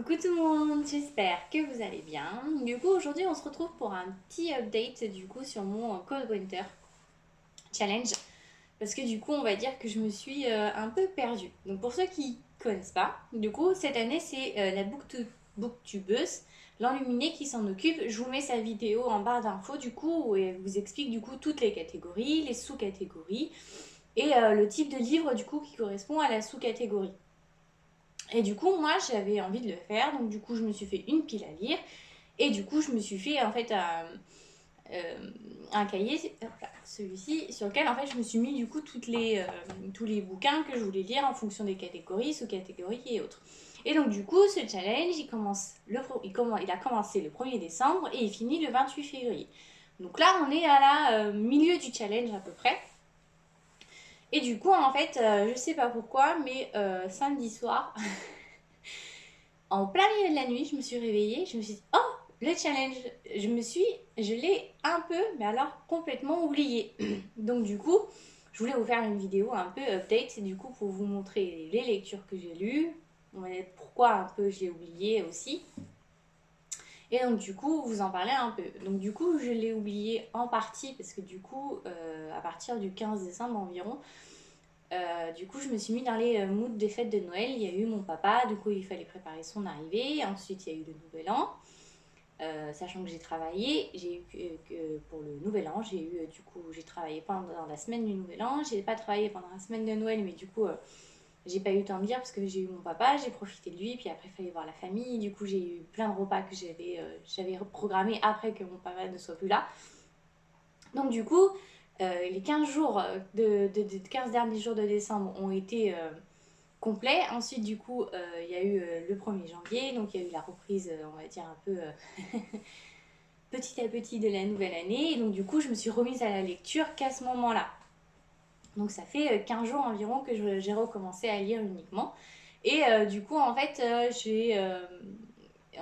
Coucou tout le monde, j'espère que vous allez bien. Du coup, aujourd'hui, on se retrouve pour un petit update du coup sur mon Cold Winter Challenge. Parce que du coup, on va dire que je me suis un peu perdue. Donc pour ceux qui connaissent pas, du coup, cette année, c'est la booktubeuse, l'enluminée qui s'en occupe. Je vous mets sa vidéo en barre d'infos du coup, où elle vous explique du coup toutes les catégories, les sous-catégories et le type de livre du coup qui correspond à la sous-catégorie. Et du coup, moi, j'avais envie de le faire, donc du coup, je me suis fait une pile à lire. Et du coup, je me suis fait en fait un cahier, celui-ci, sur lequel en fait je me suis mis du coup tous les bouquins que je voulais lire en fonction des catégories, sous-catégories et autres. Et donc du coup, ce challenge, il a commencé le 1er décembre et il finit le 28 février. Donc là, on est à la milieu du challenge à peu près. Et du coup, en fait, je sais pas pourquoi, mais samedi soir, en plein milieu de la nuit, je me suis réveillée, je me suis dit, oh, le challenge, je l'ai un peu, mais alors complètement oublié. Donc du coup, je voulais vous faire une vidéo un peu update, du coup pour vous montrer les lectures que j'ai lues, pourquoi un peu j'ai oublié aussi. Et donc du coup, vous en parlez un peu. Donc du coup, je l'ai oublié en partie parce que du coup, à partir du 15 décembre environ, du coup, je me suis mis dans les moods des fêtes de Noël. Il y a eu mon papa, du coup, il fallait préparer son arrivée. Ensuite, il y a eu le nouvel an. Sachant que j'ai travaillé, j'ai eu que pour le nouvel an, j'ai eu du coup, j'ai travaillé pendant la semaine du nouvel an. J'ai pas travaillé pendant la semaine de Noël, mais du coup, j'ai pas eu le temps de lire parce que j'ai eu mon papa, j'ai profité de lui, puis après, il fallait voir la famille. Du coup, j'ai eu plein de repas que j'avais programmés après que mon papa ne soit plus là. Donc du coup, les 15 jours 15 derniers jours de décembre ont été complets. Ensuite, du coup, il y a eu le 1er janvier, donc il y a eu la reprise, on va dire, un peu petit à petit de la nouvelle année. Et donc du coup, je me suis remise à la lecture qu'à ce moment-là. Donc ça fait 15 jours environ que j'ai recommencé à lire uniquement. Et du coup, en fait,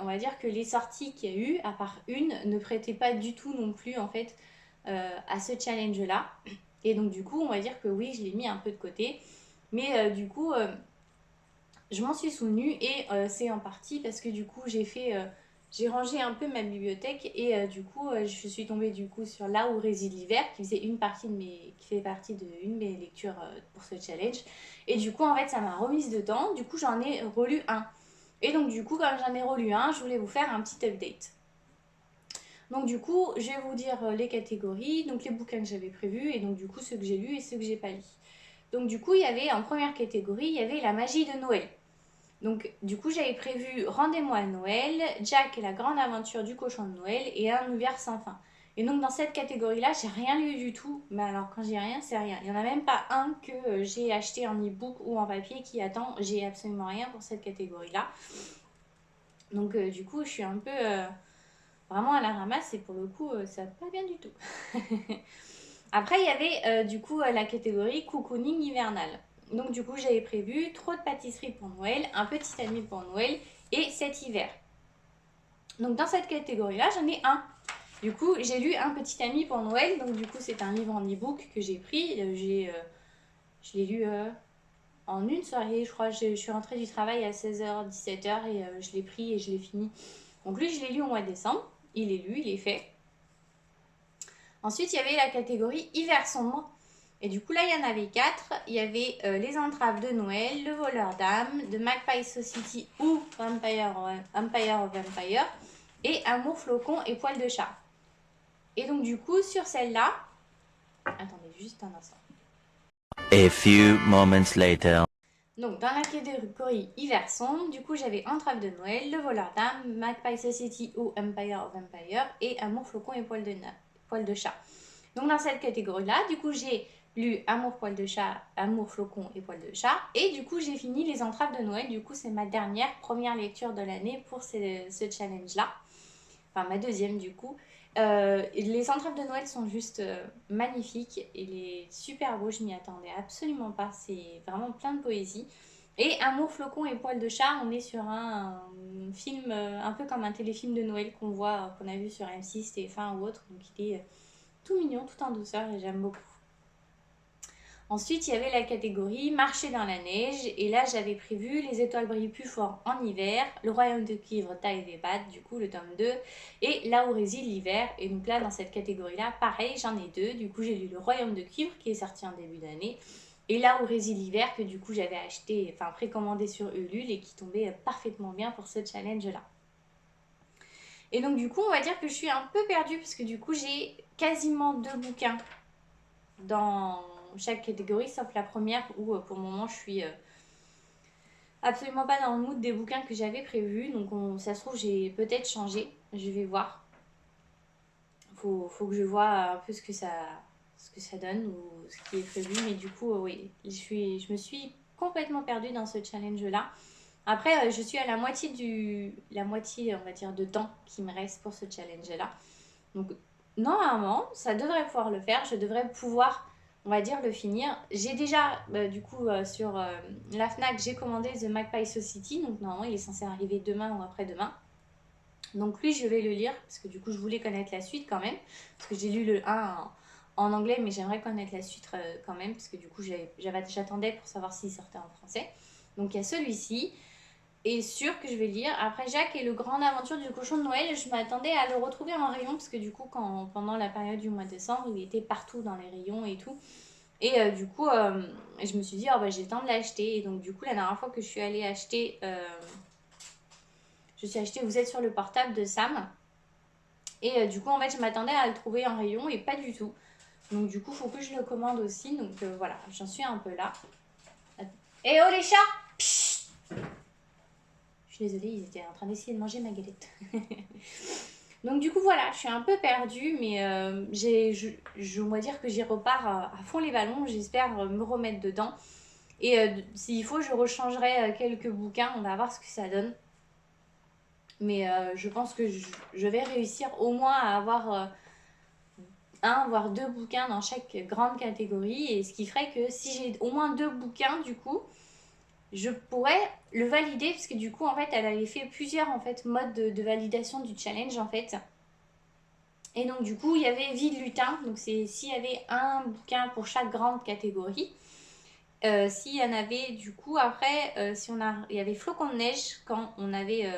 on va dire que les sorties qu'il y a eu, à part une, ne prêtaient pas du tout non plus en fait à ce challenge-là. Et donc du coup, on va dire que oui, je l'ai mis un peu de côté. Mais du coup, je m'en suis souvenue et c'est en partie parce que du coup, j'ai rangé un peu ma bibliothèque et du coup, je suis tombée du coup sur Là où réside l'hiver, qui fait partie de une de mes lectures pour ce challenge. Et du coup, en fait, ça m'a remise dedans. Du coup, j'en ai relu un. Et donc, du coup, comme j'en ai relu un, je voulais vous faire un petit update. Donc du coup, je vais vous dire les catégories, donc les bouquins que j'avais prévus et donc du coup ceux que j'ai lus et ceux que j'ai pas lus. Donc du coup, il y avait en première catégorie, il y avait la magie de Noël. Donc du coup, j'avais prévu Rendez-moi à Noël, Jack et la grande aventure du cochon de Noël et Un univers sans fin. Et donc dans cette catégorie-là, j'ai rien lu du tout. Mais alors quand j'ai rien, c'est rien. Il n'y en a même pas un que j'ai acheté en e-book ou en papier qui attend. J'ai absolument rien pour cette catégorie-là. Donc du coup, je suis un peu vraiment à la ramasse et pour le coup, ça va pas bien du tout. Après, il y avait du coup la catégorie cocooning hivernal. Donc du coup, j'avais prévu trop de pâtisseries pour Noël, un petit ami pour Noël et cet hiver. Donc dans cette catégorie-là, j'en ai un. Du coup, j'ai lu Un petit ami pour Noël. Donc du coup, c'est un livre en e-book que j'ai pris. Je l'ai lu en une soirée, je crois. Je suis rentrée du travail à 16h, 17h et je l'ai pris et je l'ai fini. Donc lui, je l'ai lu au mois de décembre. Il est lu, il est fait. Ensuite, il y avait la catégorie hiver sombre. Et du coup, là, il y en avait 4. Il y avait Les entraves de Noël, Le voleur d'âme, The Magpie Society ou Empire of Vampire, et Amour, flocon et poil de chat. Et donc, du coup, sur celle-là, attendez juste un instant. A few moments later. Donc, dans la catégorie hiver sombre, du coup, j'avais Entrave de Noël, Le voleur d'âme, Magpie Society ou Empire of Vampire, et Amour, flocon et poil de chat. Donc dans cette catégorie-là, du coup, j'ai lu Amour, poil de chat, Amour, flocon et poil de chat. Et du coup, j'ai fini Les entraves de Noël. Du coup, c'est ma première lecture de l'année pour ce challenge-là. Enfin, ma deuxième du coup. Les entraves de Noël sont juste magnifiques. Il est super beau, je m'y attendais absolument pas. C'est vraiment plein de poésie. Et Amour, flocon et poil de chat, on est sur un film un peu comme un téléfilm de Noël qu'on a vu sur M6, TF1 ou autre. Donc il est tout mignon, tout en douceur et j'aime beaucoup. Ensuite, il y avait la catégorie marcher dans la neige. Et là, j'avais prévu les étoiles brillent plus fort en hiver, le royaume de cuivre, taille des pattes, du coup, le tome 2, et là où réside l'hiver. Et donc là, dans cette catégorie-là, pareil, j'en ai deux. Du coup, j'ai lu le royaume de cuivre qui est sorti en début d'année. Et là où réside l'hiver, que du coup, j'avais acheté, enfin précommandé sur Ulule et qui tombait parfaitement bien pour ce challenge-là. Et donc, du coup, on va dire que je suis un peu perdue parce que du coup, j'ai quasiment 2 bouquins dans chaque catégorie, sauf la première où pour le moment je suis absolument pas dans le mood des bouquins que j'avais prévus. Donc ça se trouve j'ai peut-être changé, je vais voir. Faut que je vois un peu ce que ça donne ou ce qui est prévu. Mais du coup oui, je me suis complètement perdue dans ce challenge là. Après je suis à la moitié on va dire de temps qui me reste pour ce challenge là. Donc normalement ça devrait pouvoir le faire, je devrais pouvoir on va dire le finir. J'ai déjà du coup sur la Fnac j'ai commandé The Magpie Society, donc normalement il est censé arriver demain ou après-demain. Donc lui je vais le lire parce que du coup je voulais connaître la suite quand même, parce que j'ai lu le 1 en anglais mais j'aimerais connaître la suite quand même parce que du coup j'attendais pour savoir s'il sortait en français. Donc il y a celui-ci est sûr que je vais lire. Après Jacques et le Grande Aventure du Cochon de Noël, je m'attendais à le retrouver en rayon parce que du coup pendant la période du mois de décembre il était partout dans les rayons et tout. Et du coup je me suis dit oh, bah, j'ai le temps de l'acheter. Et donc du coup la dernière fois que je suis allée acheter Vous êtes sur le portable de Sam. Et du coup en fait je m'attendais à le trouver en rayon et pas du tout. Donc du coup il faut que je le commande aussi. Donc voilà, j'en suis un peu là. Et oh les chats! Psst. Je suis désolée, ils étaient en train d'essayer de manger ma galette. Donc du coup voilà, je suis un peu perdue, mais on va dire que j'y repars à fond les ballons. J'espère me remettre dedans. Et s'il faut, je rechangerai quelques bouquins. On va voir ce que ça donne. Mais je pense que je vais réussir au moins à avoir un voire deux bouquins dans chaque grande catégorie. Et ce qui ferait que si j'ai au moins 2 bouquins, du coup, je pourrais le valider. Parce que du coup, en fait, elle avait fait plusieurs modes de validation du challenge, en fait. Et donc, du coup, il y avait Vide Lutin. Donc, c'est s'il y avait un bouquin pour chaque grande catégorie. S'il y en avait, du coup, après, il y avait Flocon de neige quand on avait,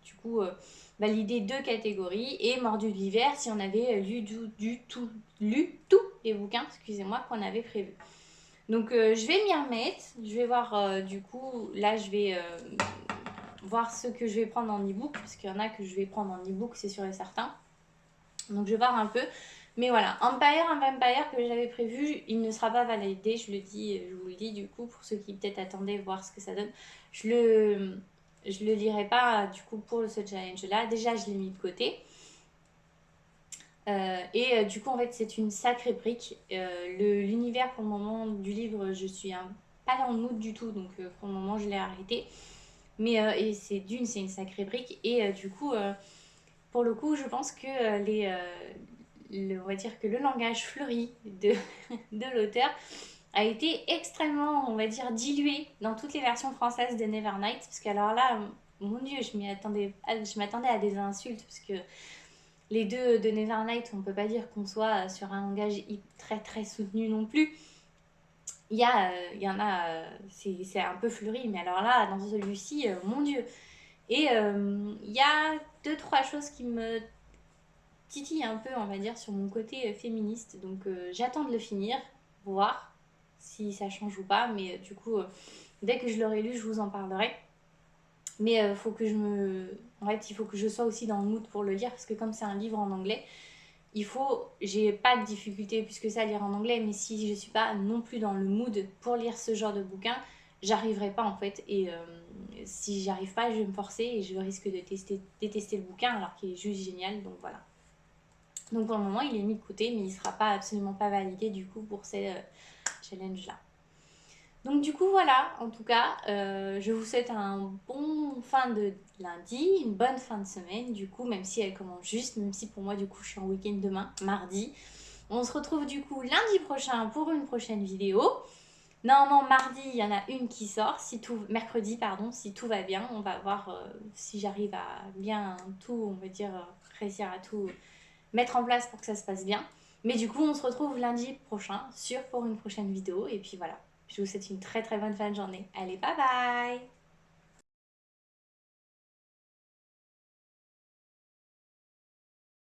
du coup, validé 2 catégories. Et Mordu de l'hiver si on avait lu tous les bouquins, excusez-moi, qu'on avait prévus. Donc, je vais m'y remettre. Je vais voir, du coup, là, je vais voir ce que je vais prendre en e-book. Parce qu'il y en a que je vais prendre en e-book, c'est sûr et certain. Donc je vais voir un peu. Mais voilà, un vampire que j'avais prévu, il ne sera pas validé, je vous le dis du coup, pour ceux qui peut-être attendaient voir ce que ça donne. Je le lirai pas du coup pour ce challenge-là. Déjà, je l'ai mis de côté. Et du coup, en fait, c'est une sacrée brique. L'univers pour le moment du livre, je suis pas dans le mood du tout, donc pour le moment, je l'ai arrêté. Mais et c'est une sacrée brique. Et du coup, pour le coup, je pense que on va dire que le langage fleuri de l'auteur a été extrêmement, on va dire, dilué dans toutes les versions françaises de Nevernight. Parce que alors là, mon Dieu, je m'attendais à des insultes. Parce que les deux de Nevernight, on peut pas dire qu'on soit sur un langage très très soutenu non plus. Il y en a, c'est un peu fleuri. Mais alors là, dans celui-ci, mon Dieu. Et il y a 2-3 choses qui me titille un peu, on va dire, sur mon côté féministe. Donc j'attends de le finir, voir si ça change ou pas. Mais du coup, dès que je l'aurai lu, je vous en parlerai. Mais faut que en fait, il faut que je sois aussi dans le mood pour le lire. Parce que comme c'est un livre en anglais, j'ai pas de difficulté plus que ça à lire en anglais. Mais si je suis pas non plus dans le mood pour lire ce genre de bouquin, j'arriverai pas en fait. Et si j'y arrive pas, je vais me forcer et je risque de détester le bouquin alors qu'il est juste génial. Donc voilà. Donc pour le moment, il est mis de côté, mais il ne sera pas absolument pas validé du coup pour ces challenges-là. Donc du coup, voilà, en tout cas, je vous souhaite un bon fin de lundi, une bonne fin de semaine, du coup, même si elle commence juste, même si pour moi, du coup, je suis en week-end demain, mardi. On se retrouve du coup lundi prochain pour une prochaine vidéo. Normalement, mardi, il y en a une qui sort, mercredi, pardon, si tout va bien. On va voir si j'arrive à bien tout, on va dire, réussir à tout mettre en place pour que ça se passe bien. Mais du coup, on se retrouve lundi prochain, sûr, pour une prochaine vidéo. Et puis voilà, je vous souhaite une très très bonne fin de journée. Allez, bye bye!